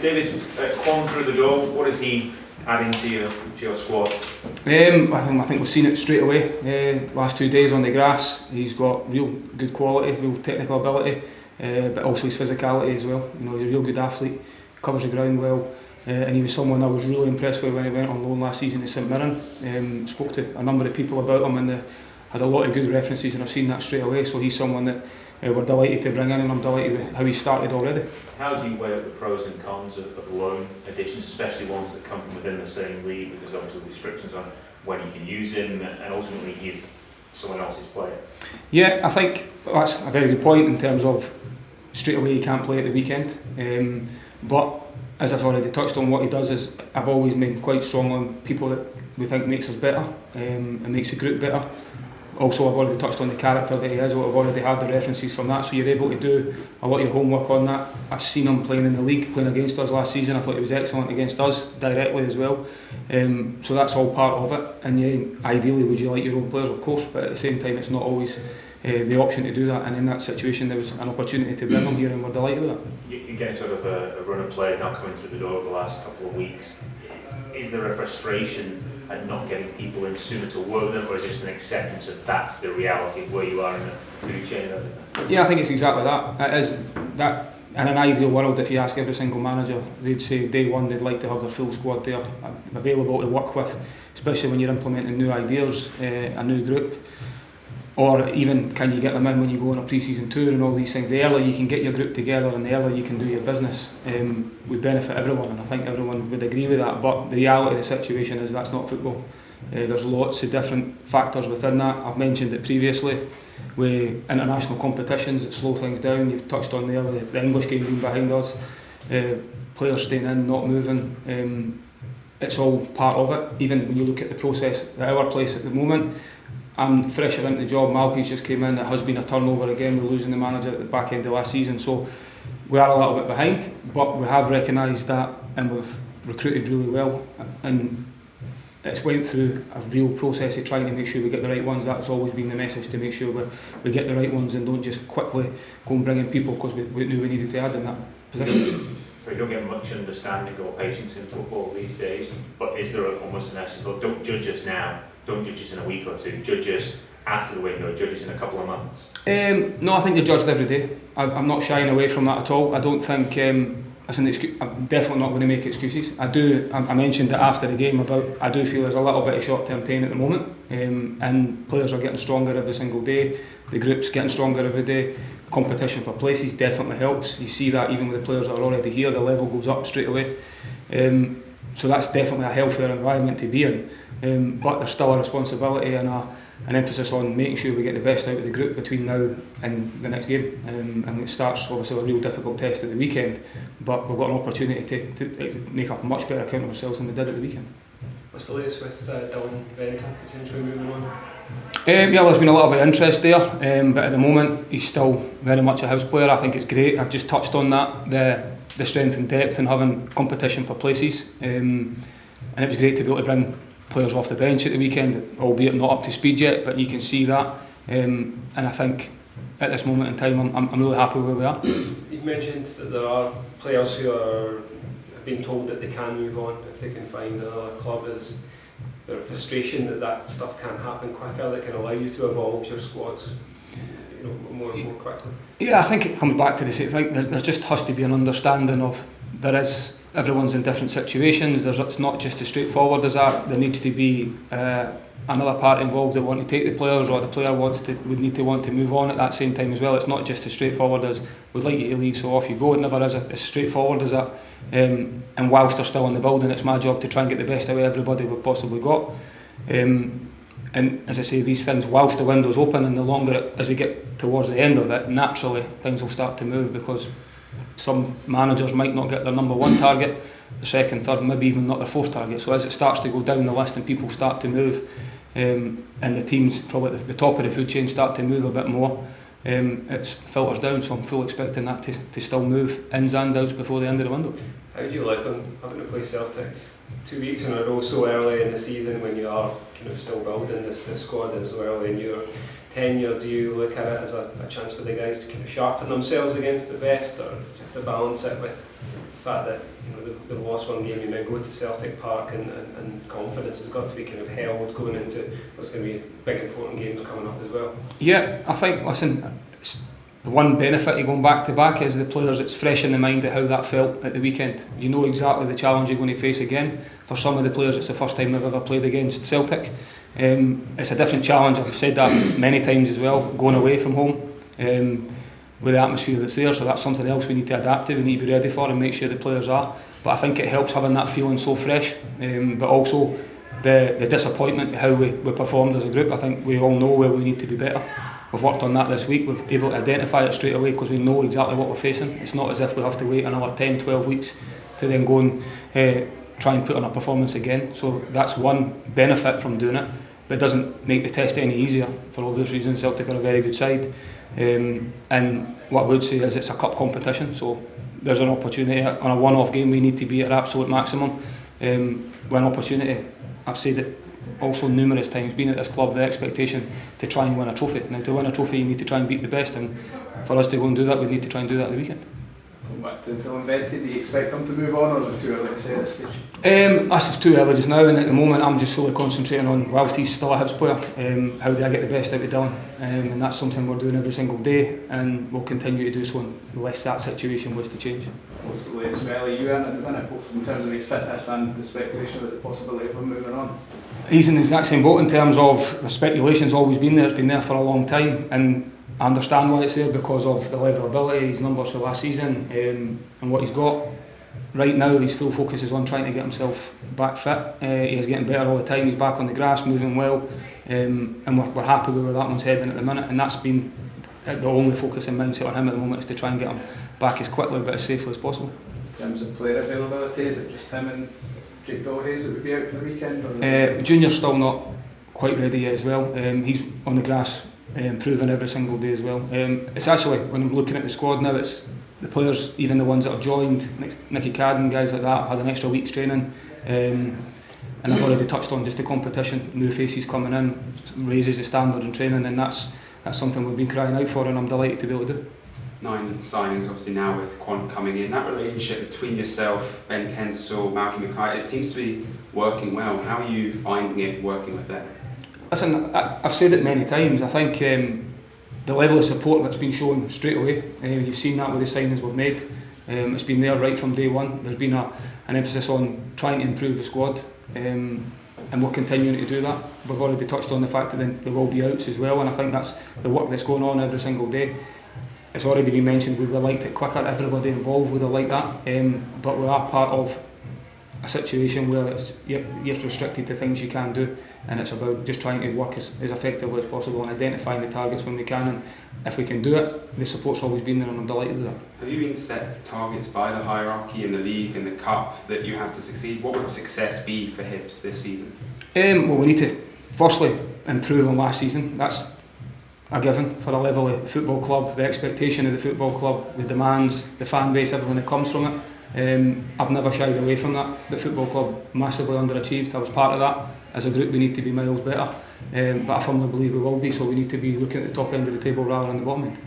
David, Quan through the door, what is he adding to your squad? I think we've seen it straight away. Last 2 days on the grass, he's got real good quality, real technical ability, but also his physicality as well. You know, he's a real good athlete, covers the ground well, and he was someone I was really impressed with when he went on loan last season to St Mirren. Spoke to a number of people about him and had a lot of good references, and I've seen that straight away. So he's someone that we're delighted to bring in, and I'm delighted with how he started already. How do you weigh up the pros and cons of loan additions, especially ones that come from within the same league, because obviously the restrictions on when you can use him, and ultimately he's someone else's player? Yeah, I think that's a very good point in terms of straight away he can't play at the weekend. But as I've already touched on, what he does is I've always been quite strong on people that we think makes us better and makes the group better. Also, I've already touched on the character that he is. I've already had the references from that, so you're able to do a lot of your homework on that. I've seen him playing in the league, playing against us last season. I thought he was excellent against us directly as well. So that's all part of it. And yeah, ideally, would you like your own players, of course, but at the same time, it's not always the option to do that. And in that situation, there was an opportunity to bring them here, and we're delighted with that. You're getting sort of a run of players now coming through the door over the last couple of weeks. Is there a frustration at not getting people in sooner to work with them, or is it just an acceptance of that's the reality of where you are in the food chain? Yeah, I think it's exactly that. It is that. In an ideal world, if you ask every single manager, they'd say day one they'd like to have their full squad there available to work with, especially when you're implementing new ideas, a new group. Or even can you get them in when you go on a pre-season tour and all these things. The earlier you can get your group together and the earlier you can do your business, would benefit everyone, and I think everyone would agree with that. But the reality of the situation is that's not football. There's lots of different factors within that. I've mentioned it previously with international competitions that slow things down. You've touched on there the English game being behind us, players staying in, not moving. It's all part of it. Even when you look at the process at our place at the moment, I'm fresher into the job. Malky's just came in. It has been a turnover again. We're losing the manager at the back end of last season, so we are a little bit behind. But we have recognised that, and we've recruited really well. And it's went through a real process of trying to make sure we get the right ones. That's always been the message, to make sure we get the right ones and don't just quickly go and bring in people because we knew we needed to add in that position. We don't get much understanding or patience in football these days. But is there almost an essence of don't judge us now? Don't judge us in a week or two, judge us after the window, judge us in a couple of months? No, I think you're judged every day. I'm not shying away from that at all. I don't think it's an excuse. I'm definitely not going to make excuses. I mentioned it after the game about I do feel there's a little bit of short-term pain at the moment, and players are getting stronger every single day. The group's getting stronger every day. Competition for places definitely helps. You see that even with the players that are already here, the level goes up straight away. So that's definitely a healthier environment to be in. But there's still a responsibility and an emphasis on making sure we get the best out of the group between now and the next game. And it starts obviously a real difficult test at the weekend, but we've got an opportunity to make up a much better account of ourselves than we did at the weekend. What's the latest with Dylan Bennington potentially moving on? Yeah, well, there's been a little bit of interest there, but at the moment he's still very much a Hibs player. I think it's great. I've just touched on that, the strength and depth and having competition for places, and it was great to be able to bring players off the bench at the weekend, albeit not up to speed yet, but you can see that, and I think at this moment in time I'm really happy where we are. You mentioned that there are players who are being told that they can move on if they can find another club. Is there a frustration that stuff can't happen quicker, that can allow you to evolve your squad more quickly? Yeah, I think it comes back to the same thing. There just has to be an understanding of everyone's in different situations. It's not just as straightforward as that. There needs to be another party involved that want to take the players, or the player would need to want to move on at that same time as well. It's not just as straightforward as we'd like you to leave, so off you go. It never is as straightforward as that. And whilst they're still in the building, it's my job to try and get the best out of everybody we've possibly got. And as I say, these things, whilst the window's open, and the longer as we get towards the end of it, naturally things will start to move, because some managers might not get their number one target, the second, third, maybe even not their fourth target. So as it starts to go down the list and people start to move, and the teams probably at the top of the food chain start to move a bit more, it filters down. So I'm fully expecting that to still move ins and outs before the end of the window. How do you like having to play Celtic 2 weeks in a row so early in the season when you are kind of still building this squad and so early in your tenure? Do you look at it as a chance for the guys to kind of sharpen themselves against the best, or do you have to balance it with the fact that they've lost one game, you may go to Celtic Park and confidence has got to be kind of held going into what's going to be big important games coming up as well? Yeah, I think, listen, the one benefit of going back to back is the players, it's fresh in the mind of how that felt at the weekend. You know exactly the challenge you're going to face again. For some of the players, it's the first time they've ever played against Celtic. It's a different challenge, I've said that many times as well, going away from home with the atmosphere that's there, so that's something else we need to adapt to, we need to be ready for and make sure the players are. But I think it helps having that feeling so fresh, but also the disappointment of how we performed as a group. I think we all know where we need to be better. We've worked on that this week, we've been able to identify it straight away because we know exactly what we're facing. It's not as if we have to wait another 10-12 weeks to then go and try and put on a performance again. So that's one benefit from doing it, but it doesn't make the test any easier for obvious reasons. Celtic are a very good side, and what I would say is it's a cup competition, so there's an opportunity on a one-off game. We need to be at our absolute maximum. One opportunity, I've said it also numerous times, being at this club, the expectation to try and win a trophy. Now, to win a trophy you need to try and beat the best, and for us to go and do that we need to try and do that at the weekend. Back to Phil Invented, do you expect him to move on, or is it too early to say at this stage? It's too early just now, and at the moment I'm just fully concentrating on, whilst he's still a Hibs player, how do I get the best out of Dylan, and that's something we're doing every single day, and we'll continue to do so unless that situation was to change. What's the latest smell you in at the minute, both in terms of his fitness and the speculation about the possibility of him moving on? He's in the exact same boat in terms of the speculation's always been there, it's been there for a long time, and I understand why it's there because of the level of ability, his numbers for last season, and what he's got. Right now his full focus is on trying to get himself back fit. He is getting better all the time, he's back on the grass, moving well, and we're happy with where that one's heading at the minute, and that's been the only focus and mindset on him at the moment, is to try and get him back as quickly but as safely as possible. In terms of player availability, is it just him and Jake Doherty that would be out for the weekend? Or Junior's still not quite ready yet as well. He's on the grass, improving every single day as well. It's actually, when I'm looking at the squad now, it's the players, even the ones that have joined, Nicky Cadden, guys like that, have had an extra week's training, and I've already touched on just the competition, new faces coming in, raises the standard in training, and that's something we've been crying out for, and I'm delighted to be able to do. 9 signings obviously now with Quant coming in. That relationship between yourself, Ben Kensall, Malcolm Mackay, it seems to be working well. How are you finding it working with them? Listen, I've said it many times, I think the level of support that's been shown straight away, you've seen that with the signings we've made, it's been there right from day one. There's been an emphasis on trying to improve the squad, and we're continuing to do that. We've already touched on the fact that there will be outs as well, and I think that's the work that's going on every single day. It's already been mentioned, we would have liked it quicker, everybody involved would have liked that, but we are part of a situation where you're restricted to things you can do, and it's about just trying to work as effectively as possible and identifying the targets when we can, and if we can do it, the support's always been there and I'm delighted with that. Have you been set targets by the hierarchy in the league and the cup that you have to succeed? What would success be for Hibs this season? Well, we need to firstly improve on last season. That's a given for a level of football club, the expectation of the football club, the demands, the fan base, everything that comes from it. I've never shied away from that. The football club massively underachieved. I was part of that. As a group we need to be miles better, but I firmly believe we will be, so we need to be looking at the top end of the table rather than the bottom end.